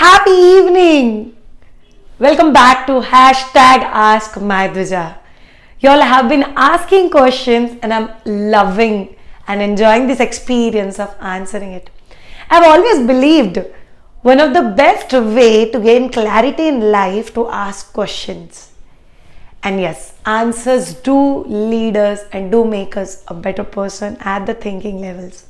Happy evening! Welcome back to hashtag Ask My Dvija. You all have been asking questions and I'm loving and enjoying this experience of answering it. I've always believed one of the best way to gain clarity in life to ask questions. And yes, answers do lead us and do make us a better person at the thinking levels.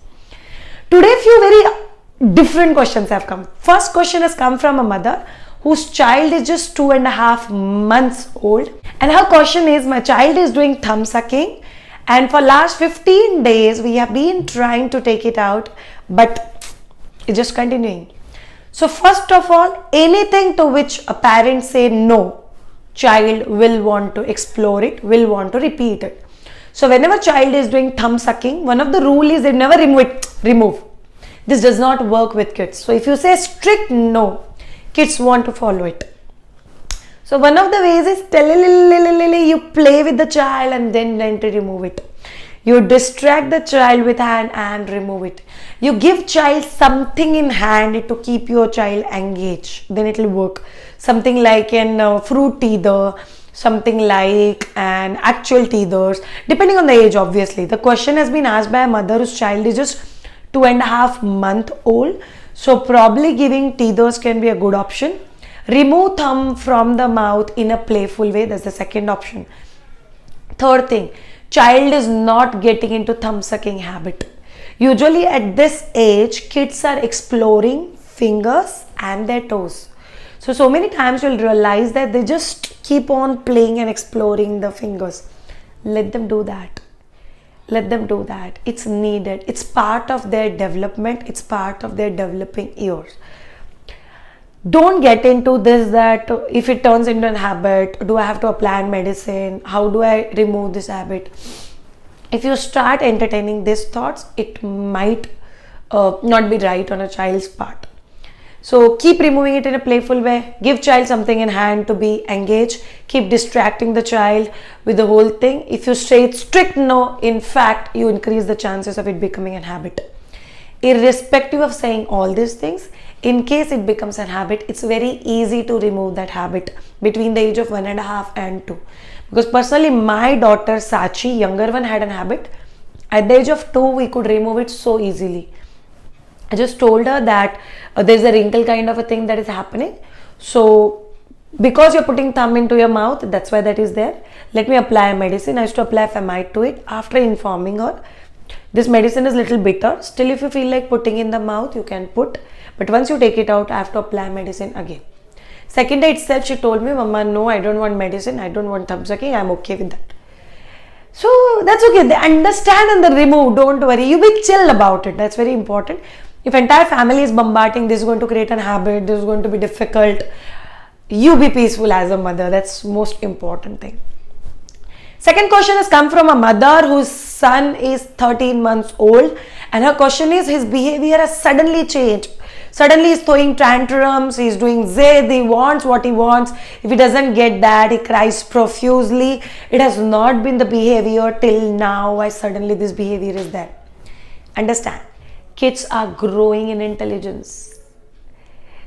Today, few very different questions have come. First question has come from a mother whose child is just 2.5 months old, and her question is, my child is doing thumb sucking and for last 15 days we have been trying to take it out, but it's just continuing. So first of all, anything to which a parent say no, child will want to explore it, will want to repeat it. So whenever child is doing thumb sucking, one of the rule is they never remove. This does not work with kids. So if you say strict no, kids want to follow it. So one of the ways is you play with the child and then to remove it. You distract the child with hand and remove it. You give child something in hand to keep your child engaged. Then it will work. Something like an fruit teether, something like an actual teethers, depending on the age obviously. The question has been asked by a mother whose child is just 2.5 months old. So probably giving teethers can be a good option. Remove thumb from the mouth in a playful way. That's the second option. Third thing, child is not getting into thumb sucking habit. Usually at this age, kids are exploring fingers and their toes. So many times you'll realize that they just keep on playing and exploring the fingers. Let them do that. Let them do that. It's needed. It's part of their development. It's part of their developing years. Don't get into this that if it turns into a habit, do I have to apply medicine? How do I remove this habit? If you start entertaining these thoughts, it might not be right on a child's part. So keep removing it in a playful way. Give child something in hand to be engaged. Keep distracting the child with the whole thing. If you say strict no, in fact, you increase the chances of it becoming a habit. Irrespective of saying all these things, in case it becomes a habit, it's very easy to remove that habit between the age of 1.5 and 2. Because personally, my daughter Sachi, younger one, had an habit. At the age of 2, we could remove it so easily. I just told her that there's a wrinkle kind of a thing that is happening. So because you're putting thumb into your mouth, that's why that is there. Let me apply a medicine. I used to apply famide to it. After informing her, this medicine is little bitter. Still, if you feel like putting in the mouth, you can put. But once you take it out, I have to apply medicine again. Second day itself, she told me, Mama, no, I don't want medicine. I don't want thumb sucking. I'm okay with that. So that's okay. They understand and they remove. Don't worry. You be chill about it. That's very important. If entire family is bombarding, this is going to create a habit, this is going to be difficult. You be peaceful as a mother. That's most important thing. Second question has come from a mother whose son is 13 months old, and her question is, his behavior has suddenly changed. Suddenly he's throwing tantrums, he's doing zed, he wants what he wants. If he doesn't get that, he cries profusely. It has not been the behavior till now. Why suddenly this behavior is there? Understand. Kids are growing in intelligence.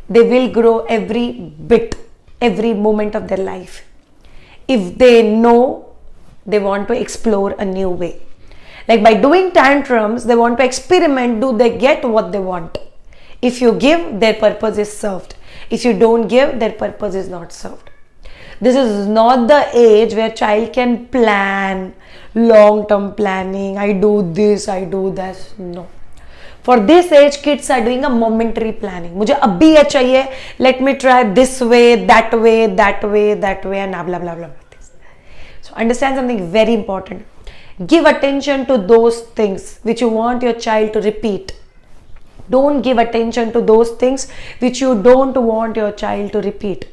They will grow every bit, every moment of their life. If they know, they want to explore a new way. Like by doing tantrums, they want to experiment. Do they get what they want? If you give, their purpose is served. If you don't give, their purpose is not served. This is not the age where child can plan, long-term planning. I do this, I do that. No. For this age, kids are doing a momentary planning. मुझे अभी ये चाहिए. Let me try this way, that way, that way, that way, and blah blah blah. So understand something very important. Give attention to those things which you want your child to repeat. Don't give attention to those things which you don't want your child to repeat.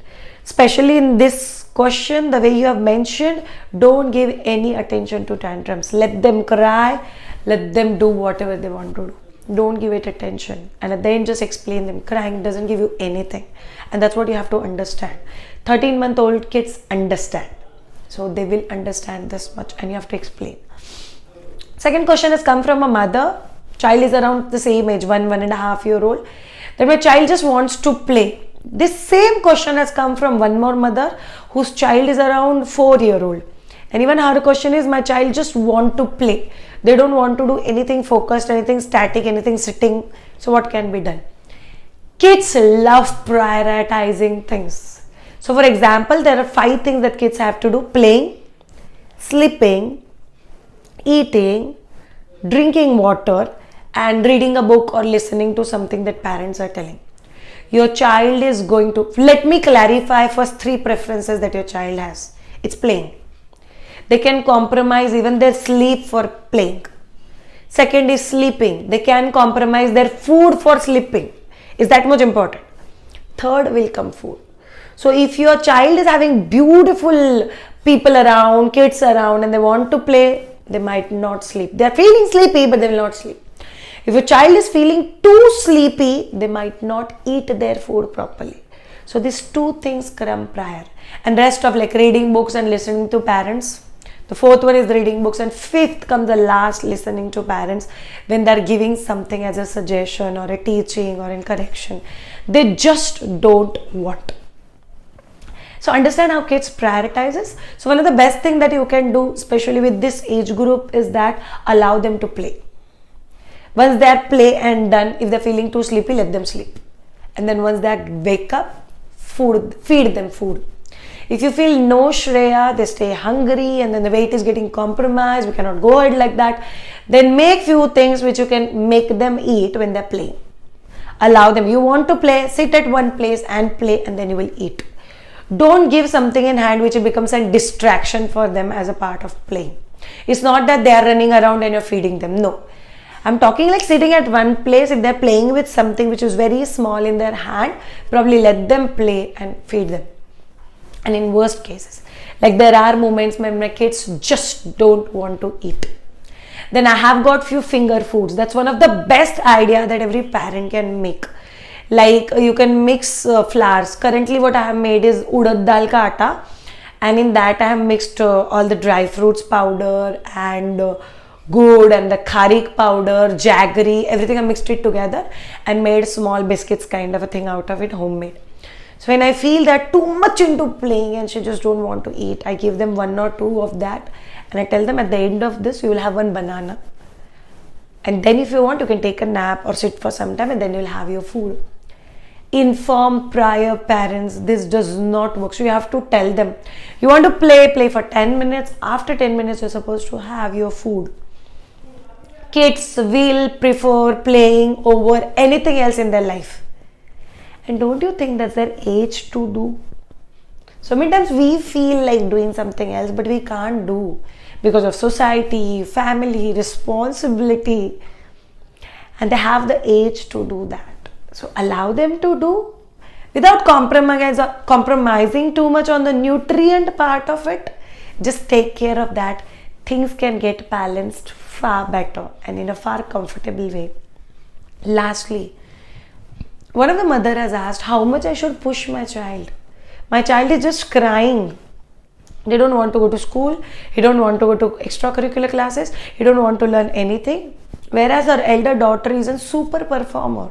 Especially in this question, the way you have mentioned, don't give any attention to tantrums. Let them cry. Let them do whatever they want to do. Don't give it attention, and at the end just explain them. Crying doesn't give you anything, and that's what you have to understand. 13-month-old kids understand, so they will understand this much, and you have to explain. Second question has come from a mother. Child is around the same age, 1.5 year old. That my child just wants to play. This same question has come from one more mother whose child is around 4-year-old. And even her question is, my child just want to play. They don't want to do anything focused, anything static, anything sitting. So what can be done? Kids love prioritizing things. So for example, there are 5 things that kids have to do: playing, sleeping, eating, drinking water, and reading a book or listening to something that parents are telling. Your child is going to, let me clarify first 3 preferences that your child has. It's playing. They can compromise even their sleep for playing. Second is sleeping. They can compromise their food for sleeping. Is that much important? Third will come food. So if your child is having beautiful people around, kids around, and they want to play, they might not sleep. They are feeling sleepy, but they will not sleep. If your child is feeling too sleepy, they might not eat their food properly. So these 2 things come prior. And rest of like reading books and listening to parents. The 4th one is reading books, and 5th comes the last, listening to parents when they are giving something as a suggestion or a teaching or in correction. They just don't want. So understand how kids prioritizes. So one of the best thing that you can do, especially with this age group, is that allow them to play. Once they are play and done, if they're feeling too sleepy, let them sleep. And then once they wake up, feed them food. If you feel no Shreya, they stay hungry and then the weight is getting compromised, we cannot go ahead like that, then make few things which you can make them eat when they're playing. Allow them. You want to play, sit at one place and play, and then you will eat. Don't give something in hand which becomes a distraction for them as a part of playing. It's not that they are running around and you're feeding them. No. I'm talking like sitting at one place. If they're playing with something which is very small in their hand, probably let them play and feed them. And in worst cases, like there are moments when my kids just don't want to eat, then I have got few finger foods. That's one of the best idea that every parent can make. Like you can mix flours. Currently what I have made is urad dal ka atta, and in that I have mixed all the dry fruits powder and good and the kharik powder, jaggery, everything. I mixed it together and made small biscuits kind of a thing out of it, homemade. So when I feel that too much into playing and she just don't want to eat, I give them 1 or 2 of that and I tell them at the end of this you will have 1 banana. And then if you want, you can take a nap or sit for some time and then you'll have your food. Inform prior parents, this does not work. So you have to tell them, you want to play for 10 minutes. After 10 minutes, you're supposed to have your food. Kids will prefer playing over anything else in their life. And don't you think that's their age to do? So many times we feel like doing something else, but we can't do because of society, family, responsibility. And they have the age to do that. So allow them to do without compromising too much on the nutrient part of it. Just take care of that. Things can get balanced far better and in a far comfortable way. Lastly, one of the mother has asked how much I should push my child. My child is just crying. They don't want to go to school. He don't want to go to extracurricular classes. He don't want to learn anything. Whereas our elder daughter is a super performer.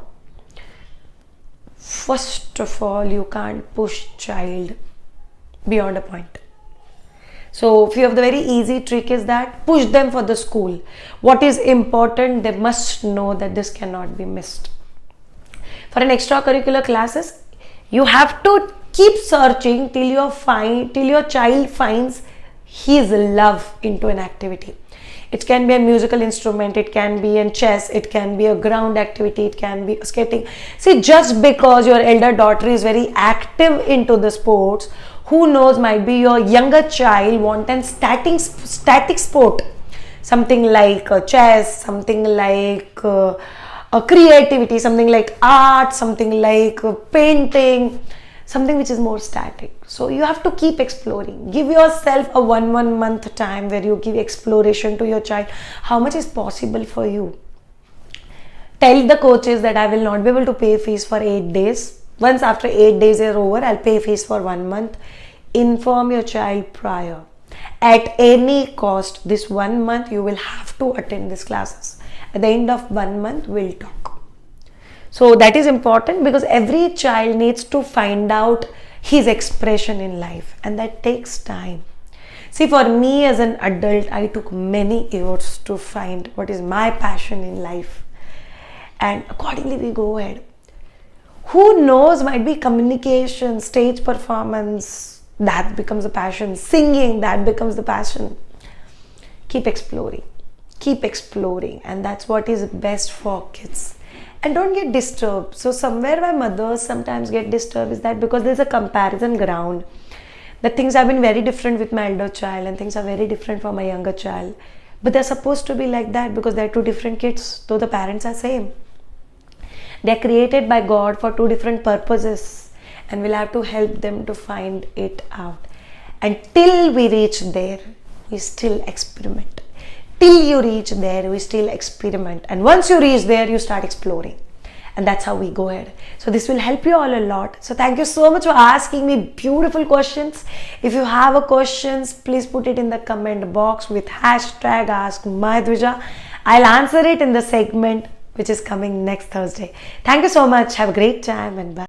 First of all, you can't push child beyond a point. So few of the very easy trick is that push them for the school. What is important, they must know that this cannot be missed. For an extracurricular classes, you have to keep searching till your child finds his love into an activity. It can be a musical instrument, it can be in chess, it can be a ground activity, it can be skating. See, just because your elder daughter is very active into the sports, who knows, might be your younger child want an static sport. Something like chess, something like creativity, something like art, something like painting, something which is more static. So you have to keep exploring. Give yourself a 1 month time where you give exploration to your child. How much is possible for you? Tell the coaches that I will not be able to pay fees for 8 days. Once after 8 days are over, I'll pay fees for 1 month. Inform your child prior. At any cost, this 1 month you will have to attend these classes. At the end of 1 month, we'll talk. So that is important because every child needs to find out his expression in life, and that takes time. See, for me as an adult, I took many years to find what is my passion in life, and accordingly we go ahead. Who knows, might be communication, stage performance, that becomes a passion, singing, that becomes the passion. Keep exploring, and that's what is best for kids. And don't get disturbed. So somewhere why mothers sometimes get disturbed is that because there's a comparison ground, that things have been very different with my elder child and things are very different for my younger child, but they're supposed to be like that because they're two different kids, though the parents are same. They're created by God for two different purposes, and we'll have to help them to find it out. And till we reach there, we still experiment. Till you reach there, we still experiment. And once you reach there, you start exploring. And that's how we go ahead. So this will help you all a lot. So thank you so much for asking me beautiful questions. If you have a questions, please put it in the comment box with hashtag Ask My Dvija. I'll answer it in the segment which is coming next Thursday. Thank you so much. Have a great time and bye.